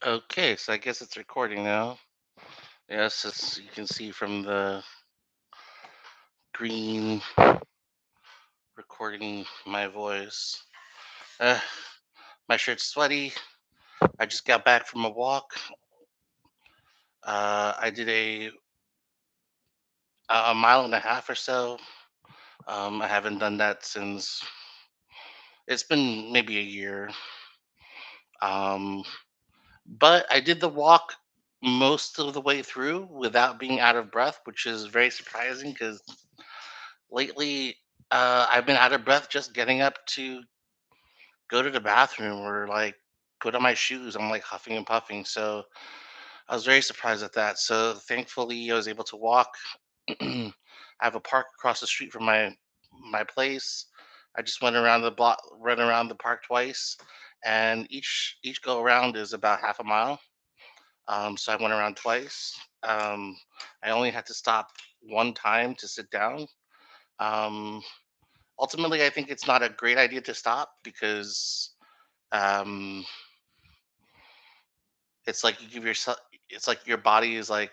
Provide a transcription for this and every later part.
Okay, so I guess it's recording now. Yes, as you can see from the green recording my voice. Uh, my shirt's sweaty. I just got back from a walk. I did a mile and a half or so. I haven't done that since it's been maybe a year. Um, but I did the walk most of the way through without being out of breath, which is very surprising because lately I've been out of breath just getting up to go to the bathroom or like put on my shoes. I'm like huffing and puffing. So I was very surprised at that. So thankfully I was able to walk. I have a park across the street from my place. I just went around the block, ran around the park twice, and each go around is about half a mile. So I went around twice. I only had to stop one time to sit down. Um, Ultimately, I think it's not a great idea to stop because um, it's like you give yourself. It's like your body is like,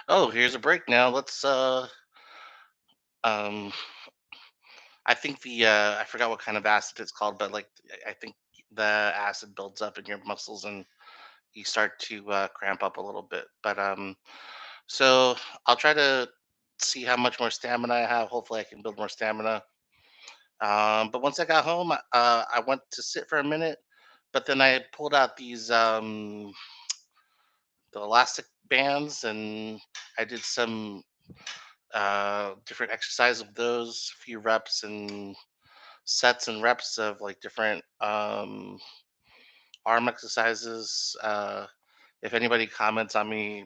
oh, here's a break now. Let's. Um, I think I forgot what kind of acid it's called, but like I think the acid builds up in your muscles and you start to cramp up a little bit. But so I'll try to see how much more stamina I have. Hopefully, I can build more stamina. But once I got home, I went to sit for a minute, but then I pulled out these the elastic bands and I did some different exercise of those, a few reps and sets and reps of like different arm exercises. If anybody comments on me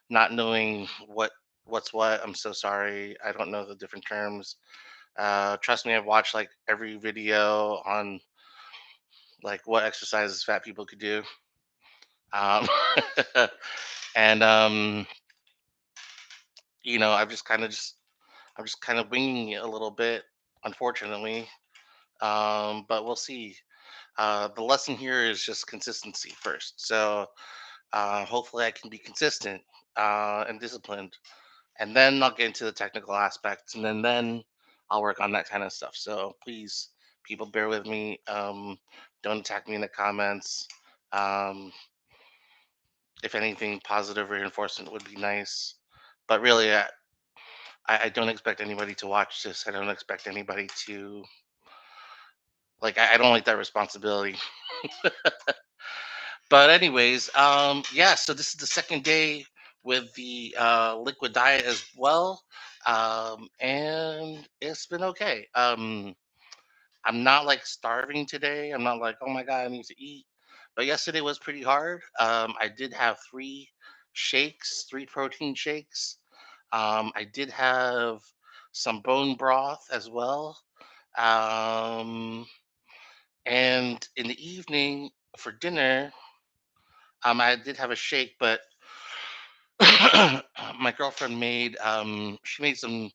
not knowing what's what, I'm so sorry. I don't know the different terms. Trust me, I've watched like every video on like what exercises fat people could do. Um, and I've just kind of just I'm just kind of winging it a little bit, unfortunately. But we'll see. The lesson here is just consistency first. So hopefully I can be consistent and disciplined, and then I'll get into the technical aspects, and then I'll work on that kind of stuff. So please, people, bear with me. Don't attack me in the comments. Um, if anything, positive reinforcement would be nice. But really, I don't expect anybody to watch this. I don't expect anybody to like. I don't like that responsibility. But anyways, yeah. So this is the second day with the liquid diet as well, and it's been okay. I'm not like starving today. I'm not like, oh my god, I need to eat. But yesterday was pretty hard. I did have three protein shakes. I did have some bone broth as well. Um, and in the evening for dinner, I did have a shake, but my girlfriend made she made some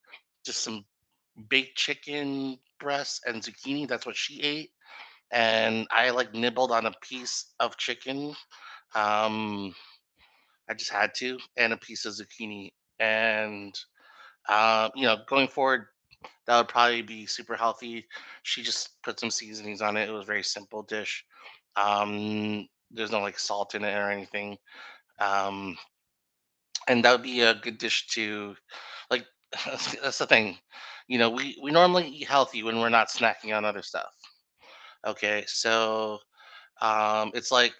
baked chicken breasts and zucchini. That's what she ate, and I like nibbled on a piece of chicken. Um, I just had to, and a piece of zucchini. And going forward, that would probably be super healthy. She just put some seasonings on it. It was a very simple dish. There's no like salt in it or anything. Um, and that would be a good dish to like. That's the thing. We normally eat healthy when we're not snacking on other stuff. Okay, so it's like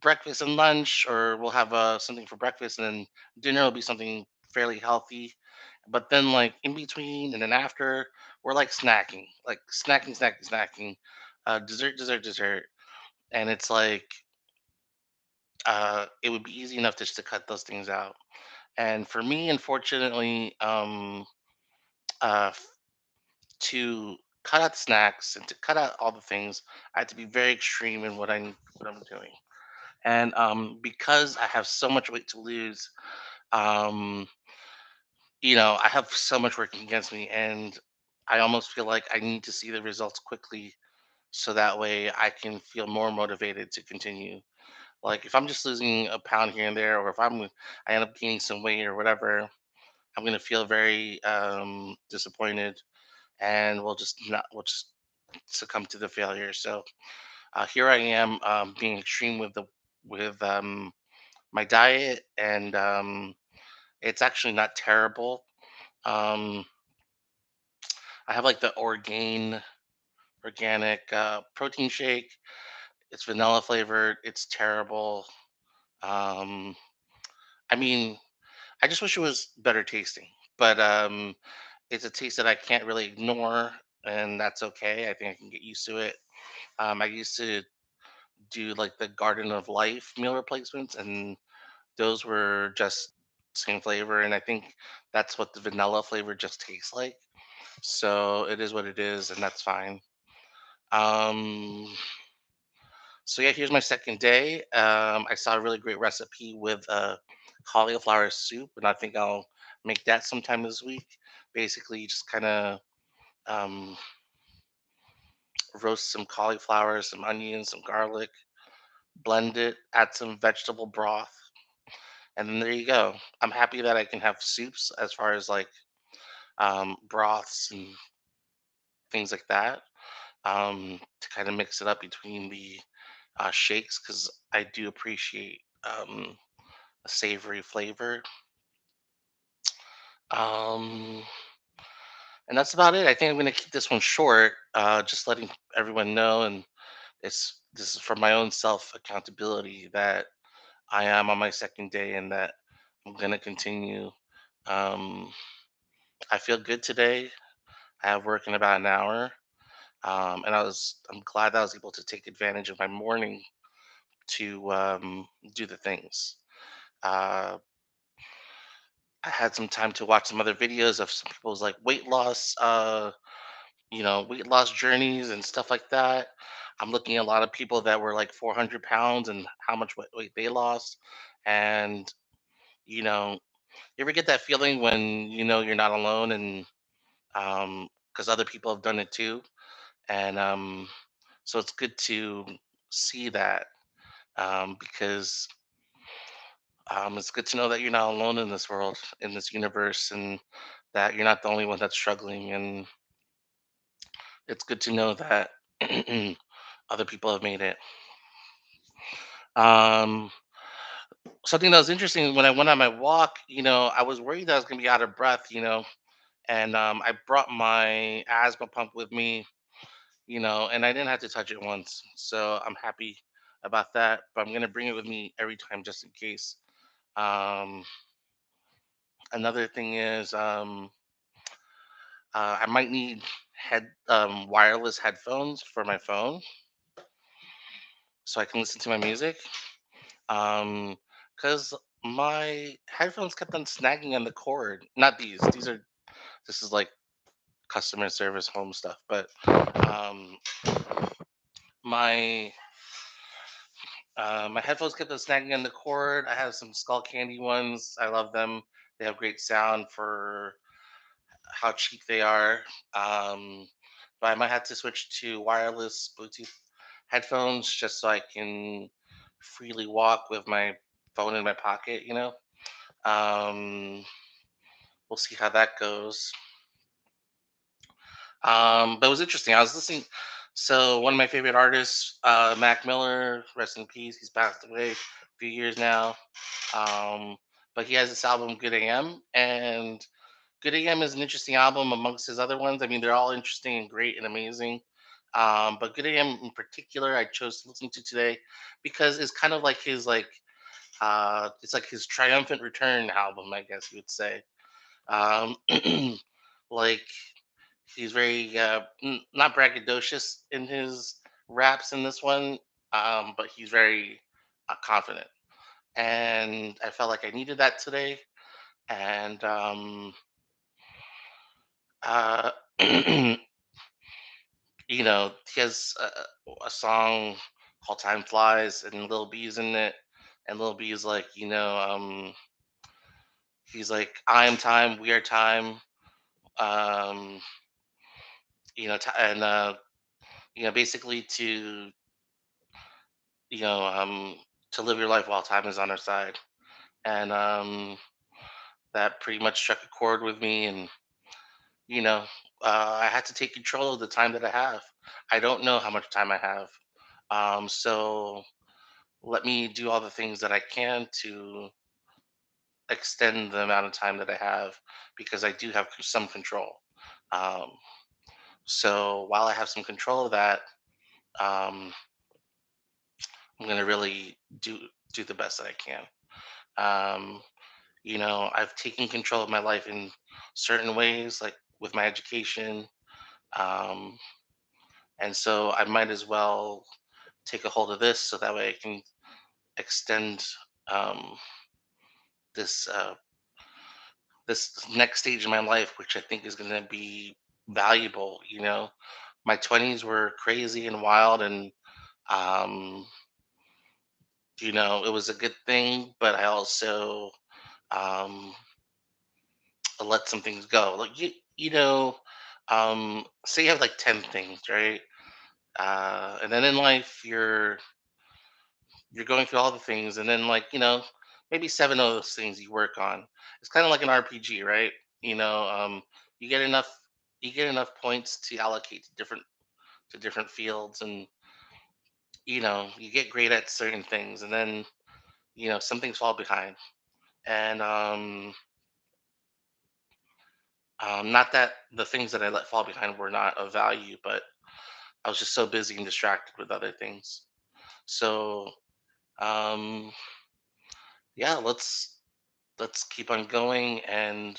breakfast and lunch, or we'll have something for breakfast, and then dinner will be something fairly healthy. But then, like in between and then after, we're like snacking, snacking, snacking, dessert, dessert, dessert, and it's like it would be easy enough just to cut those things out. And for me, unfortunately, f- to cut out snacks and to cut out all the things, I had to be very extreme in what I'm doing. And because I have so much weight to lose, um, I have so much working against me, and I almost feel like I need to see the results quickly, so that way I can feel more motivated to continue. Like if I'm just losing a pound here and there, or if I end up gaining some weight or whatever, I'm gonna feel very disappointed, and we'll just succumb to the failure. So here I am being extreme with the with my diet, and it's actually not terrible. Um, I have like the organic protein shake. It's vanilla flavored. It's terrible. Um, I mean, I just wish it was better tasting, but it's a taste that I can't really ignore, and that's okay. I think I can get used to it. I used to do like the Garden of Life meal replacements, and those were just same flavor, and I think that's what the vanilla flavor just tastes like. So it is what it is, and that's fine. Um, so yeah, here's my second day. I saw a really great recipe with cauliflower soup, and I think I'll make that sometime this week. Basically, you just kind of um, roast some cauliflower, some onions, some garlic, blend it, add some vegetable broth, and then there you go. I'm happy that I can have soups as far as like broths and things like that, to kind of mix it up between the shakes because I do appreciate a savory flavor. Um, and that's about it. I think I'm going to keep this one short, just letting everyone know. And this is for my own self accountability that I am on my second day and that I'm going to continue. Um, I feel good today. I have work in about an hour. And I'm glad that I was able to take advantage of my morning to do the things. Uh, I had some time to watch some other videos of some people's like weight loss journeys and stuff like that. I'm looking at a lot of people that were like 400 pounds and how much weight they lost. And, you know, you ever get that feeling when you know you're not alone and because other people have done it too. And so it's good to see that because it's good to know that you're not alone in this world, in this universe, and that you're not the only one that's struggling. And it's good to know that other people have made it. Um, Something that was interesting when I went on my walk, I was worried that I was going to be out of breath, and I brought my asthma pump with me, and I didn't have to touch it once. So I'm happy about that, but I'm going to bring it with me every time just in case. Um, Another thing is, I might need wireless headphones for my phone so I can listen to my music. Because my headphones kept on snagging on the cord. Not these. This is like customer service home stuff. But um, my my headphones kept on snagging on the cord. I have some Skull Candy ones. I love them. They have great sound for how cheap they are. Um, but I might have to switch to wireless Bluetooth headphones just so I can freely walk with my phone in my pocket. We'll see how that goes. But it was interesting. I was listening. So one of my favorite artists, Mac Miller, rest in peace. He's passed away a few years now. Um, but he has this album, Good AM, and Good AM is an interesting album amongst his other ones. I mean, they're all interesting and great and amazing. But Good AM in particular, I chose to listen to today because it's kind of like it's like his triumphant return album, I guess you would say. Um, like he's very not braggadocious in his raps in this one, but he's very confident, and I felt like I needed that today. And uh, he has a song called "Time Flies" and Lil B's in it, and Lil B is like, he's like, "I am time, we are time." Um, and basically to you know, um, to live your life while time is on our side. And that pretty much struck a chord with me. And, you know, I had to take control of the time that I have. I don't know how much time I have. So let me do all the things that I can to extend the amount of time that I have because I do have some control. Um, so while I have some control of that, um, I'm gonna really do the best that I can. Um, I've taken control of my life in certain ways, like with my education, um, and so I might as well take a hold of this so that way I can extend um, this this next stage in my life, which I think is going to be valuable. My 20s were crazy and wild, and um, it was a good thing, but I also um, let some things go. Like say you have like 10 things, right? And then in life, you're going through all the things, and then maybe seven of those things you work on. It's kind of like an RPG, right? You know, um, you get enough you get enough points to allocate to different fields, and you get great at certain things, and then some things fall behind. And not that the things that I let fall behind were not of value, but I was just so busy and distracted with other things. So um, yeah, let's keep on going, and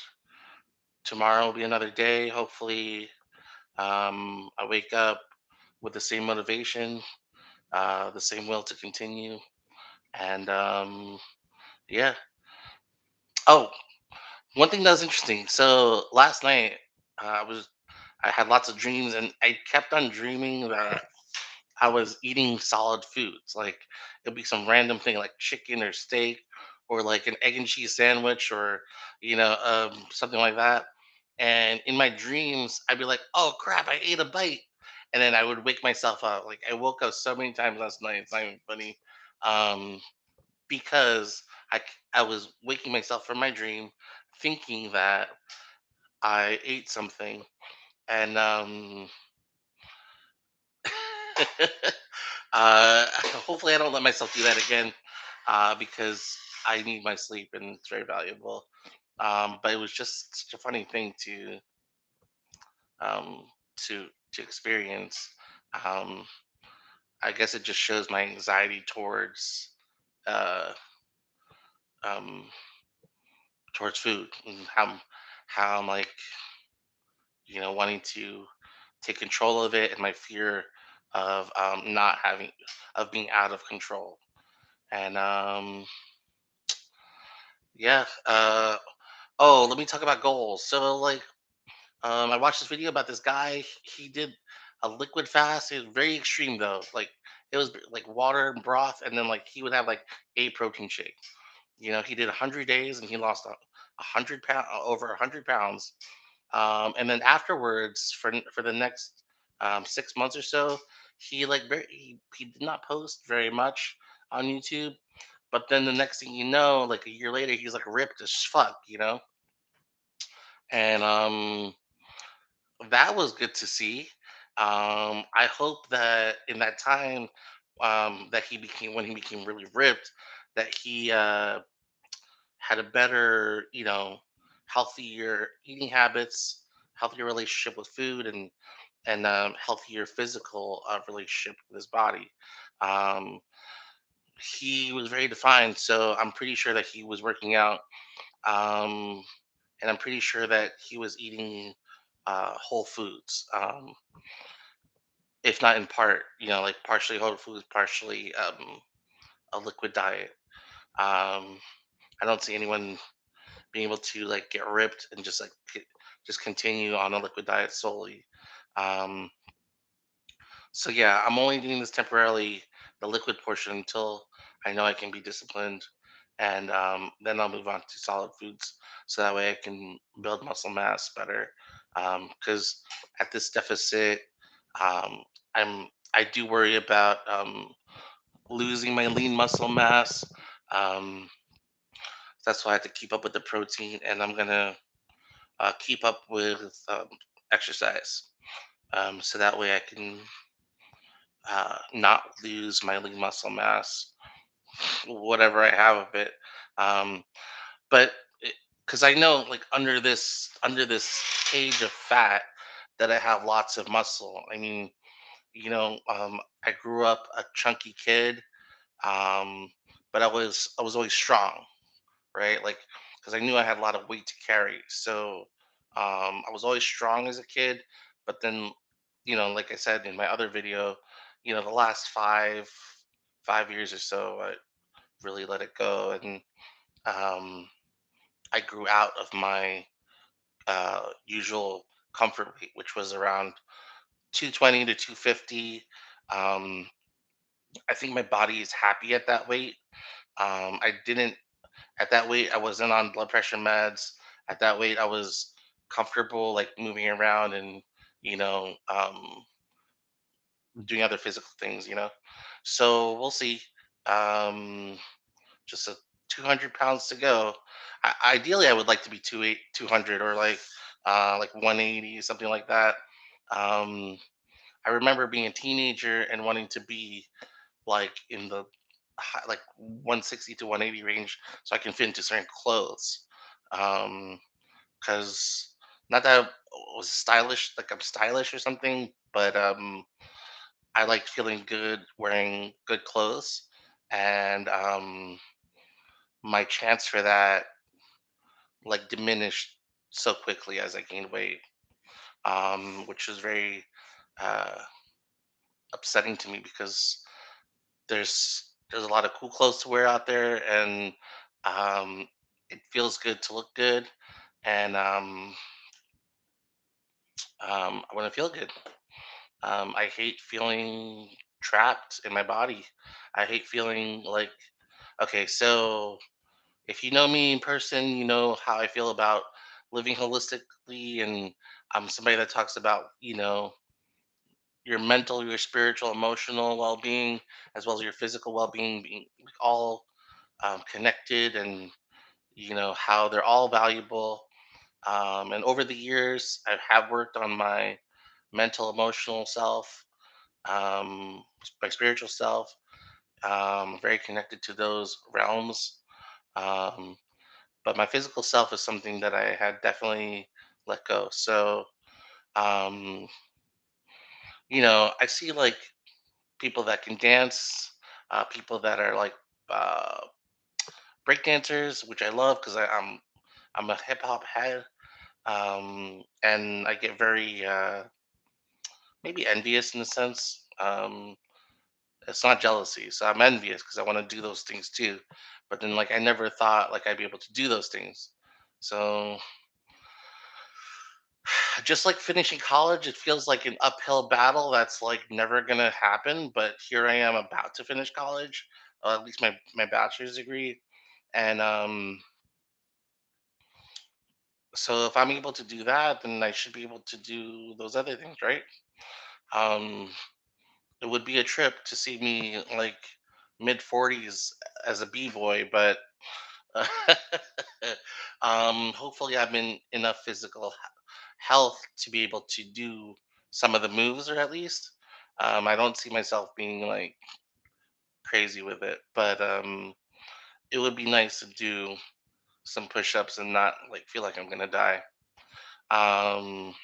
tomorrow will be another day. Hopefully, I wake up with the same motivation, the same will to continue, and yeah. Oh, one thing that was interesting. So last night, I had lots of dreams, and I kept on dreaming that I was eating solid foods. Like it'd be some random thing like chicken or steak or like an egg and cheese sandwich or something like that. And in my dreams, I'd be like, "Oh crap, I ate a bite," and then I would wake myself up. Like I woke up so many times last night. It's not even funny, um, because I was waking myself from my dream, thinking that I ate something, and hopefully, I don't let myself do that again because I need my sleep and it's very valuable. But it was just such a funny thing um, to experience. Um, I guess it just shows my anxiety uh, um, towards food and how I'm like wanting to take control of it and my fear of not having of being out of control. And yeah. Oh, let me talk about goals. So, like, I watched this video about this guy. He did a liquid fast. It was very extreme, though. Like, it was like water and broth, and then like he would have like a protein shake. He did 100 days, and he lost over 100 pounds. And then afterwards, for the next 6 months or so, he did not post very much on YouTube. But then the next thing you know, like a year later, he's like ripped as fuck. And that was good to see. I hope that in that time that he became when he became really ripped, that he had a better, healthier eating habits, healthier relationship with food, and healthier physical relationship with his body. Um, he was very defined, so I'm pretty sure that he was working out. Um, and I'm pretty sure that he was eating whole foods, if not in part, like partially whole foods, partially a liquid diet. Um, I don't see anyone being able to like get ripped and just like just continue on a liquid diet solely. Um, so yeah, I'm only doing this temporarily, the liquid portion, until I know I can be disciplined, and then I'll move on to solid foods, so that way I can build muscle mass better. Because at this deficit, um, I do worry about losing my lean muscle mass. Um, that's why I have to keep up with the protein, and I'm gonna keep up with exercise. So that way I can not lose my lean muscle mass, whatever I have of it. Um, but because I know, like under this cage of fat, that I have lots of muscle. I mean, I grew up a chunky kid, um, but I was always strong, right? Like, because I knew I had a lot of weight to carry. So I was always strong as a kid. But then, like I said in my other video, the last 5 years or so, I really let it go, and um, I grew out of my usual comfort weight, which was around 220 to 250. Um, I think my body is happy at that weight. I didn't At that weight, I wasn't on blood pressure meds. At that weight, I was comfortable, like moving around and doing other physical things. So we'll see. Um, just a 200 pounds to go. Ideally, I would like to be 200, or like 180, something like that. Um, I remember being a teenager and wanting to be like in the like 160 to 180 range, so I can fit into certain clothes. Because not that I was stylish, like I'm stylish or something, but I like feeling good wearing good clothes, and my chance for that like diminished so quickly as I gained weight, which is very uh, upsetting to me, because there's a lot of cool clothes to wear out there, and um, it feels good to look good, and I want to feel good. I hate feeling trapped in my body. I hate feeling like, okay, so if you know me in person, you know how I feel about living holistically, and I'm somebody that talks about, your mental, your spiritual, emotional well-being, as well as your physical well-being being like, all connected, and how they're all valuable. And over the years, I have worked on my mental, emotional self, um, my spiritual self. Very connected to those realms. Um, but my physical self is something that I had definitely let go. So, um, I see like people that can dance, people that are like uh, break dancers, which I love because I'm a hip hop head, and I get very maybe envious in a sense. It's not jealousy, so I'm envious because I want to do those things too. But then, like, I never thought like I'd be able to do those things. So, just like finishing college, it feels like an uphill battle that's like never gonna happen. But here I am about to finish college, at least my bachelor's degree, and so if I'm able to do that, then I should be able to do those other things, right? Um, it would be a trip to see me like mid 40s as a b-boy, but hopefully I'm in enough physical health to be able to do some of the moves, or at least I don't see myself being like crazy with it, but it would be nice to do some push-ups and not like feel like I'm gonna die. Um,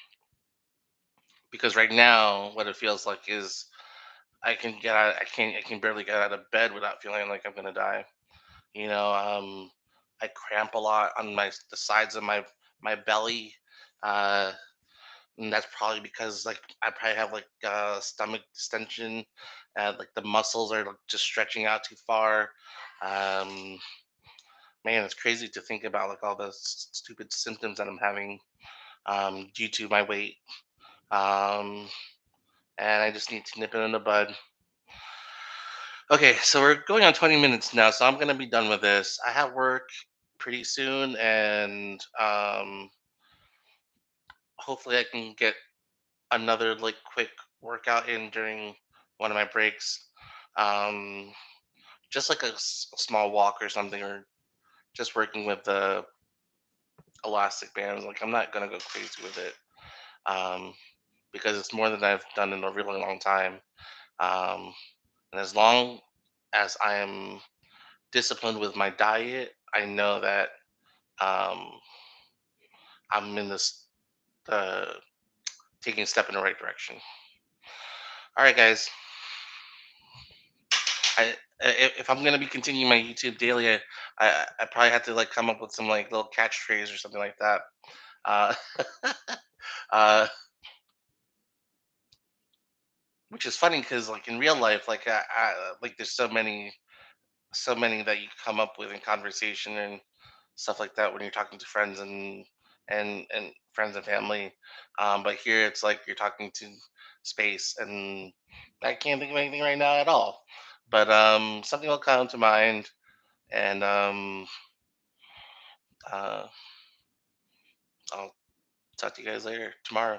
because right now, what it feels like is I can barely get out of bed without feeling like I'm gonna die. I cramp a lot on the sides of my belly, uh, and that's probably because like I probably have like stomach distension, and like the muscles are like just stretching out too far. Um, Man, it's crazy to think about like all the stupid symptoms that I'm having due to my weight. Um, and I just need to nip it in the bud. Okay, so we're going on 20 minutes now, so I'm gonna be done with this. I have work pretty soon, and hopefully I can get another like quick workout in during one of my breaks. Um, just like a small walk or something, or just working with the elastic bands. Like I'm not gonna go crazy with it, um, because it's more than I've done in a really long time. Um, and as long as I am disciplined with my diet, I know that um, I'm in this uh, taking a step in the right direction. All right, guys. If I'm gonna be continuing my YouTube daily, I probably have to like come up with some like little catchphrase or something like that. Uh, uh, which is funny because like in real life, like there's so many that you come up with in conversation and stuff like that when you're talking to friends and friends and family. But here it's like you're talking to space, and I can't think of anything right now at all. But something will come to mind, and uh, I'll talk to you guys later tomorrow.